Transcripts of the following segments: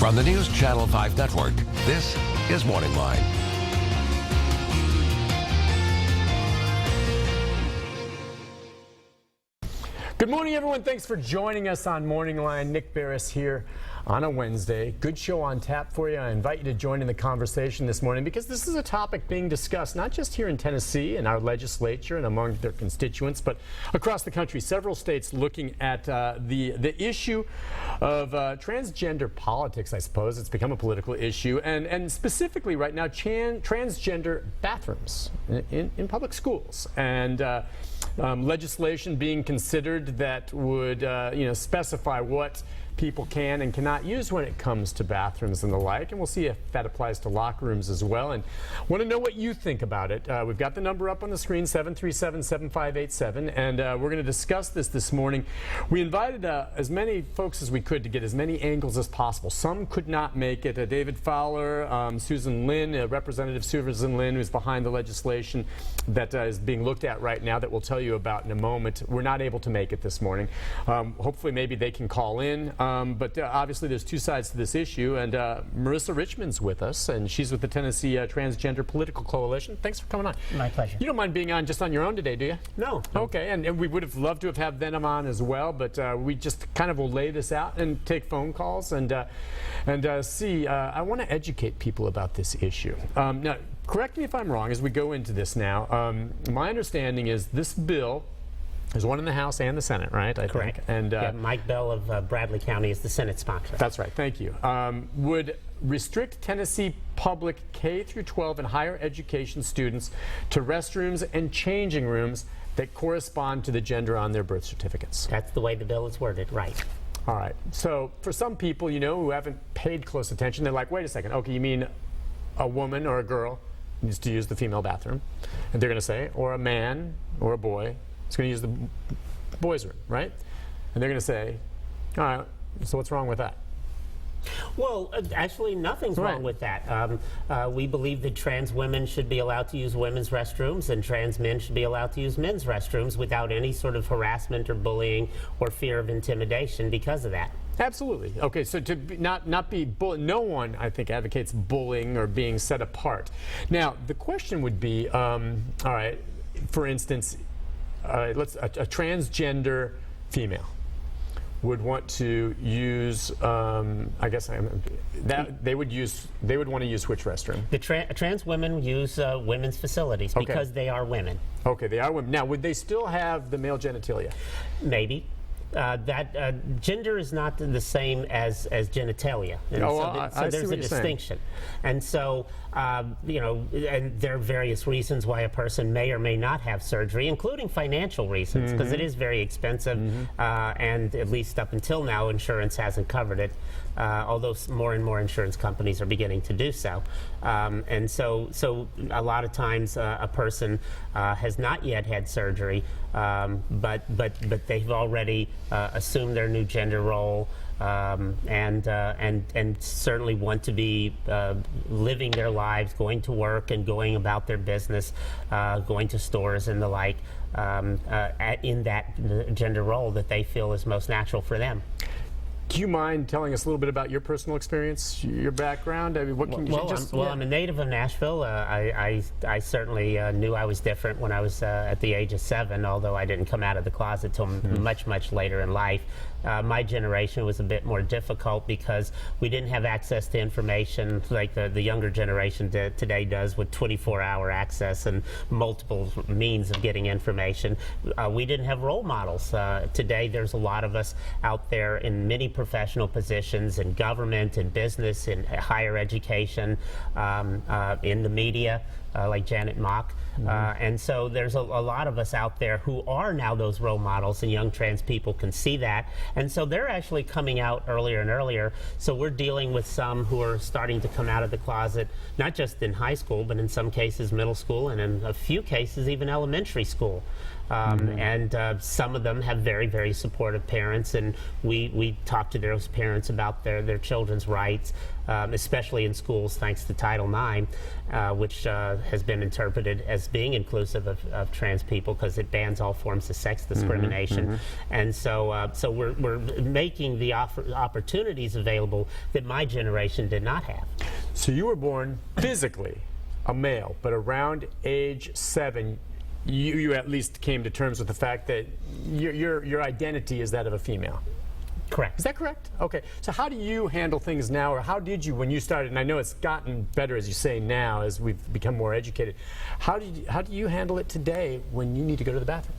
From the News Channel 5 Network, this is MorningLine. Good morning, everyone. Thanks for joining us on MorningLine. Nick Barris here on a Wednesday. Good show on tap for you. I invite you to join in the conversation this morning because this is a topic being discussed not just here in Tennessee in our legislature and among their constituents, but across the country. Several states looking at the issue of transgender politics, I suppose. It's become a political issue, and specifically right now, transgender bathrooms in public schools. And legislation being considered that would specify what people can and cannot use when it comes to bathrooms and the like, and we'll see if that applies to locker rooms as well. And want to know what you think about it. We've got the number up on the screen, 737-7587, and we're going to discuss this morning. We invited as many folks as we could to get as many angles as possible. Some could not make it. David Fowler, Susan Lynn, Representative Susan Lynn, who's behind the legislation that is being looked at right now that we'll tell you about in a moment. We're not able to make it this morning. Hopefully maybe they can call in. But obviously there's two sides to this issue, and Marissa Richmond's with us, and she's with the Tennessee Transgender Political Coalition. Thanks for coming on. My pleasure. You don't mind being on just on your own today, do you? No. Okay, and we would have loved to have had them on as well, but we just kind of will lay this out and take phone calls and see. I want to educate people about this issue. Now, correct me if I'm wrong as we go into this now. My understanding is this bill, there's one in the House and the Senate, right? Correct. Think. And yeah, Mike Bell of Bradley County is the Senate sponsor. That's right. Thank you. Would restrict Tennessee public K through 12 and higher education students to restrooms and changing rooms that correspond to the gender on their birth certificates. That's the way the bill is worded, right? All right. So for some people, who haven't paid close attention, they're like, wait a second. Okay, you mean a woman or a girl needs to use the female bathroom? And they're going to say, or a man or a boy is going to use the boys' room, right? And they're going to say, all right, so what's wrong with that? Well, actually, nothing's wrong with that. We believe that trans women should be allowed to use women's restrooms, and trans men should be allowed to use men's restrooms without any sort of harassment or bullying or fear of intimidation because of that. Absolutely. Okay, so to not be no one, I think, advocates bullying or being set apart. Now, the question would be, all right, for instance, a transgender female would want to use, I guess they would want to use which restroom? The trans women use women's facilities because they are women. Okay, they are women. Now, would they still have the male genitalia? Maybe. Gender is not the same as genitalia, and so there's a distinction. And so, and there are various reasons why a person may or may not have surgery, including financial reasons, because it is very expensive, and at least up until now, insurance hasn't covered it, although more and more insurance companies are beginning to do so. And so a lot of times a person has not yet had surgery, but they've already assumed their new gender role, and certainly want to be living their lives, going to work and going about their business, going to stores and the like, in that gender role that they feel is most natural for them. Do you mind telling us a little bit about your personal experience, your background? I mean, what can I'm a native of Nashville. I certainly knew I was different when I was at the age of 7, although I didn't come out of the closet till much later in life. My generation was a bit more difficult because we didn't have access to information like the younger generation today does, with 24-hour access and multiple means of getting information. We didn't have role models. Today there's a lot of us out there in many professional positions in government, in business, in higher education, in the media, like Janet Mock. And so there's a lot of us out there who are now those role models, and young trans people can see that. And so they're actually coming out earlier and earlier. So we're dealing with some who are starting to come out of the closet, not just in high school, but in some cases middle school, and in a few cases even elementary school. and some of them have very, very supportive parents, and we talk to those parents about their children's rights, especially in schools, thanks to Title IX, which has been interpreted as being inclusive of trans people because it bans all forms of sex discrimination. And so we're making the opportunities available that my generation did not have. So you were born physically a male, but around age 7, you at least came to terms with the fact that your identity is that of a female. Correct. Is that correct? Okay. So how do you handle things now, or how did you when you started? And I know it's gotten better, as you say now, as we've become more educated. How do you handle it today when you need to go to the bathroom?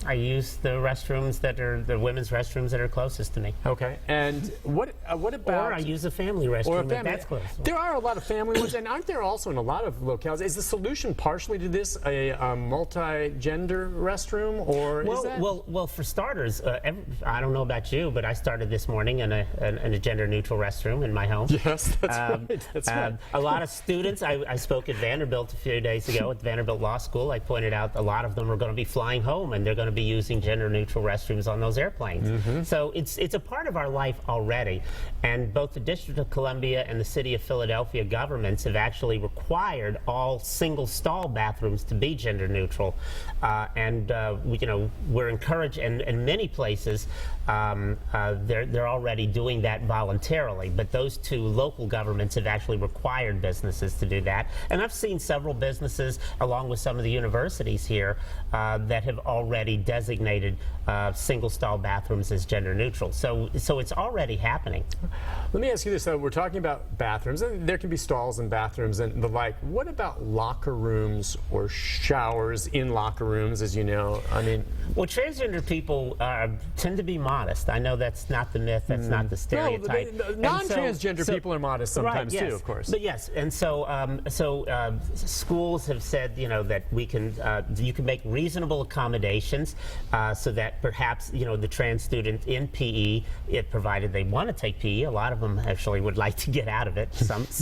I use the restrooms that are the women's restrooms that are closest to me. Okay. And what about? Or I use a family restroom if that's close. There are a lot of family ones, and aren't there also in a lot of locales? Is the solution partially to this a multi-gender restroom, or is that? Well, for starters, I don't know about you, but I started this morning in a gender-neutral restroom in my home. Yes, that's right. That's right. A lot of students. I spoke at Vanderbilt a few days ago at Vanderbilt Law School. I pointed out a lot of them are going to be flying home, and they're going to be using gender-neutral restrooms on those airplanes. So it's a part of our life already, and both the District of Columbia and the City of Philadelphia governments have actually required all single-stall bathrooms to be gender-neutral, and we're encouraged, and in many places they're already doing that voluntarily, but those 2 local governments have actually required businesses to do that, and I've seen several businesses along with some of the universities here that have already designated single-stall bathrooms as gender-neutral. So it's already happening. Let me ask you this. We're talking about bathrooms, and there can be stalls in bathrooms and the like. What about locker rooms or showers in locker rooms, as you know? I mean, well, transgender people tend to be modest. I know that's not the myth. That's not the stereotype. No, non-transgender people are modest sometimes, right, yes. too, of course. But yes, and so schools have said, that you can make reasonable accommodations so that perhaps, the trans student in PE, provided they want to take PE, a lot of them actually would like to get out of it.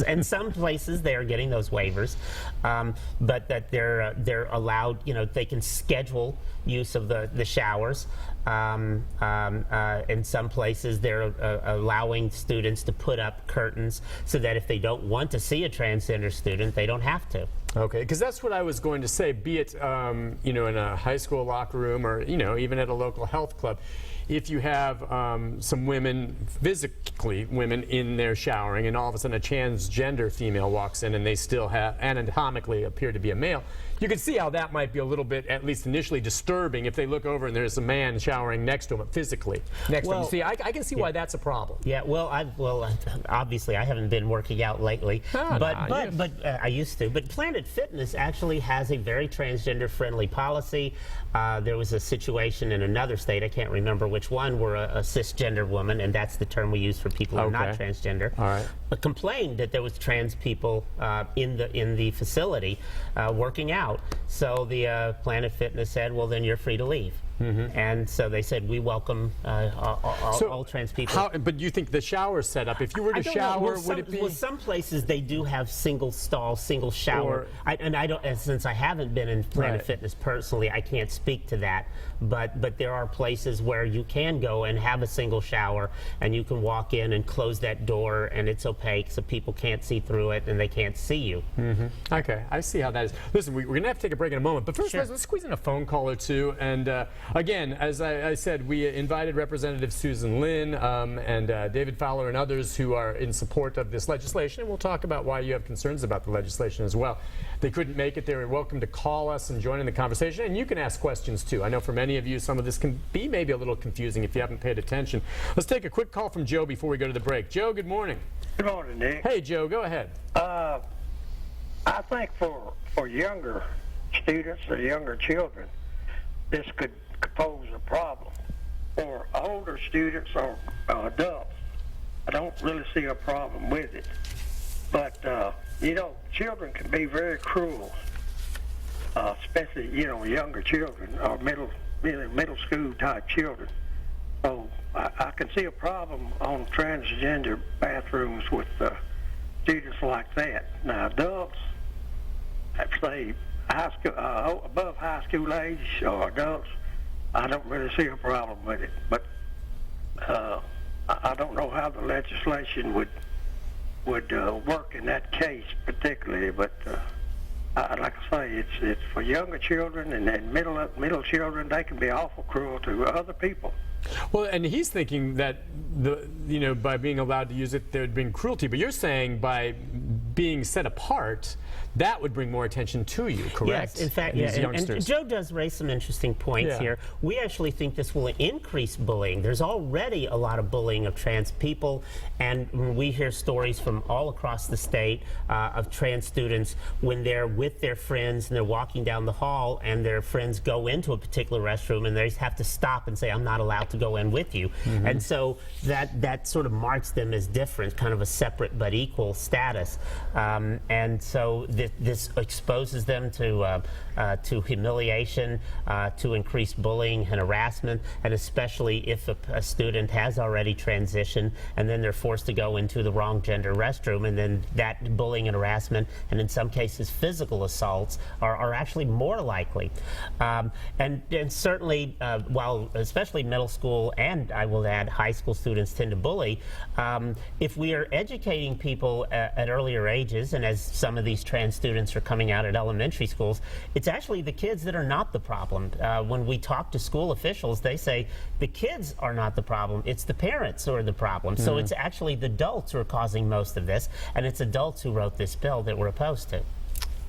In some places they are getting those waivers, but that they're allowed, they can schedule use of the showers. In some places they're allowing students to put up curtains so that if they don't want to see a transgender student, they don't have to. Okay, because that's what I was going to say, be it in a high school locker room or even at a local health club. If you have some women, physically women in there showering, and all of a sudden a transgender female walks in and they still have anatomically appear to be a male, you can see how that might be a little bit, at least initially, disturbing if they look over and there's a man showering next to him, physically next to him. See, I can see why that's a problem. Yeah, obviously I haven't been working out lately, but I used to. But Planet Fitness actually has a very transgender-friendly policy. There was a situation in another state, I can't remember which one, where a cisgender woman, and that's the term we use for people who are not transgender, complained that there was trans people in the facility working out. So the Planet Fitness said, well, then you're free to leave. And so they said, we welcome all trans people. But you think the shower setup, if you were to shower, would it be? Well, some places they do have single stall, single shower. Since I haven't been in Planet Fitness personally, I can't speak to that. But there are places where you can go and have a single shower, and you can walk in and close that door, and it's opaque, so people can't see through it, and they can't see you. Okay, I see how that is. Listen, we're going to have to take a break in a moment, but first, let's squeeze in a phone call or two. And again, as I said, we invited Representative Susan Lin and David Fowler and others who are in support of this legislation, and we'll talk about why you have concerns about the legislation as well. They couldn't make it. They were welcome to call us and join in the conversation, and you can ask questions too. I know for many of you, some of this can be maybe a little confusing if you haven't paid attention. Let's take a quick call from Joe before we go to the break. Joe, good morning. Good morning, Nick. Hey, Joe, go ahead. I think for younger students or younger children, this could pose a problem. For older students or adults, I don't really see a problem with it. But, children can be very cruel, especially, younger children or middle school type children. So I can see a problem on transgender bathrooms with students like that. Now, adults, I'd say high school, above high school age or adults, I don't really see a problem with it. But I don't know how the legislation would work in that case particularly. But like I say, it's for younger children and middle children. They can be awful cruel to other people. Well, and he's thinking that by being allowed to use it, there'd been cruelty. But you're saying by being set apart, that would bring more attention to you, correct? Yes, in fact, These yeah. And youngsters. Joe does raise some interesting points here. We actually think this will increase bullying. There's already a lot of bullying of trans people, and we hear stories from all across the state of trans students when they're with their friends and they're walking down the hall and their friends go into a particular restroom and they have to stop and say, I'm not allowed to go in with you. And so that sort of marks them as different, kind of a separate but equal status. And so this exposes them to humiliation, to increased bullying and harassment, and especially if a student has already transitioned and then they're forced to go into the wrong gender restroom, and then that bullying and harassment, and in some cases physical assaults, are actually more likely. And certainly, while especially middle school and I will add high school students tend to bully, if we are educating people at earlier ages, and as some of these trans students are coming out at elementary schools, it's actually the kids that are not the problem. When we talk to school officials, they say the kids are not the problem, it's the parents who are the problem. So it's actually the adults who are causing most of this, and it's adults who wrote this bill that we're opposed to.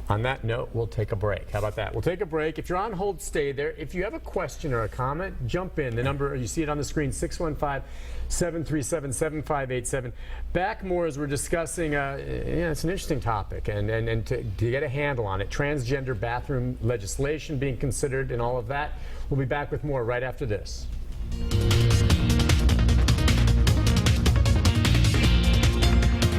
On that note, we'll take a break. How about that? We'll take a break. If you're on hold, stay there. If you have a question or a comment, jump in. The number, you see it on the screen, 615-737-7587. Back more as we're discussing, it's an interesting topic, and to get a handle on it, transgender bathroom legislation being considered and all of that. We'll be back with more right after this.